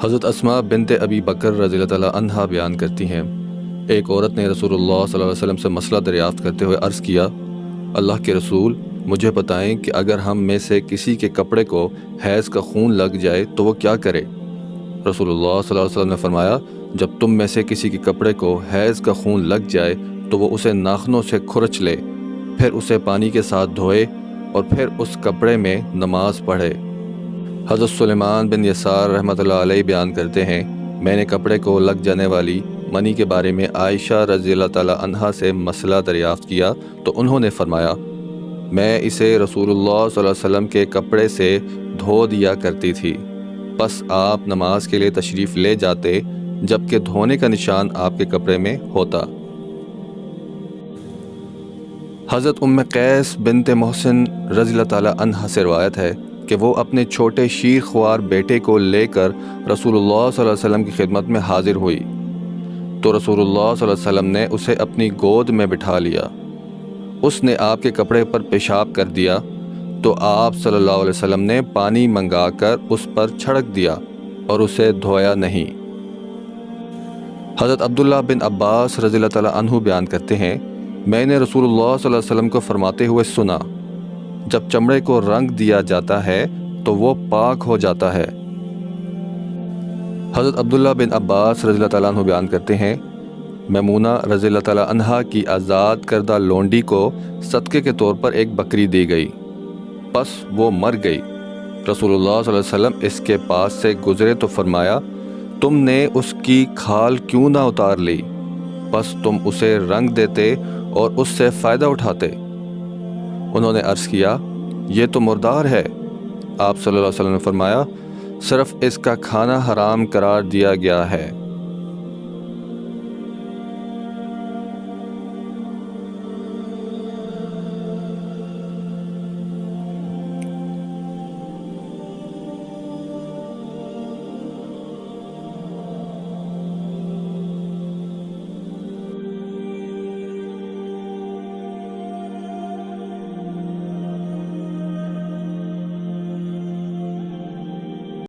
حضرت اسماء بنت ابی بکر رضی اللہ تعالیٰ عنہا بیان کرتی ہیں، ایک عورت نے رسول اللہ صلی اللہ علیہ وسلم سے مسئلہ دریافت کرتے ہوئے عرض کیا، اللہ کے رسول، مجھے بتائیں کہ اگر ہم میں سے کسی کے کپڑے کو حیض کا خون لگ جائے تو وہ کیا کرے؟ رسول اللہ صلی اللہ علیہ وسلم نے فرمایا، جب تم میں سے کسی کے کپڑے کو حیض کا خون لگ جائے تو وہ اسے ناخنوں سے کھرچ لے، پھر اسے پانی کے ساتھ دھوئے اور پھر اس کپڑے میں نماز پڑھے۔ حضرت سلیمان بن یسار رحمۃ اللہ علیہ بیان کرتے ہیں، میں نے کپڑے کو لگ جانے والی منی کے بارے میں عائشہ رضی اللہ تعالیٰ عنہا سے مسئلہ دریافت کیا تو انہوں نے فرمایا، میں اسے رسول اللہ صلی اللہ علیہ وسلم کے کپڑے سے دھو دیا کرتی تھی، پس آپ نماز کے لیے تشریف لے جاتے جبکہ دھونے کا نشان آپ کے کپڑے میں ہوتا۔ حضرت ام قیس بنت محسن رضی اللہ تعالیٰ عنہا سے روایت ہے کہ وہ اپنے چھوٹے شیر خوار بیٹے کو لے کر رسول اللہ صلی اللہ علیہ وسلم کی خدمت میں حاضر ہوئی تو رسول اللہ صلی اللہ علیہ وسلم نے اسے اپنی گود میں بٹھا لیا۔ اس نے آپ کے کپڑے پر پیشاب کر دیا تو آپ صلی اللہ علیہ وسلم نے پانی منگا کر اس پر چھڑک دیا اور اسے دھویا نہیں۔ حضرت عبداللہ بن عباس رضی اللہ تعالیٰ عنہ بیان کرتے ہیں، میں نے رسول اللہ صلی اللہ علیہ وسلم کو فرماتے ہوئے سنا، جب چمڑے کو رنگ دیا جاتا ہے تو وہ پاک ہو جاتا ہے۔ حضرت عبداللہ بن عباس رضی اللہ تعالیٰ عنہ بیان کرتے ہیں، میمونہ رضی اللہ تعالیٰ عنہا کی آزاد کردہ لونڈی کو صدقے کے طور پر ایک بکری دی گئی، پس وہ مر گئی۔ رسول اللہ صلی اللہ علیہ وسلم اس کے پاس سے گزرے تو فرمایا، تم نے اس کی کھال کیوں نہ اتار لی؟ پس تم اسے رنگ دیتے اور اس سے فائدہ اٹھاتے۔ انہوں نے عرض کیا، یہ تو مردار ہے۔ آپ صلی اللہ علیہ وسلم نے فرمایا، صرف اس کا کھانا حرام قرار دیا گیا ہے۔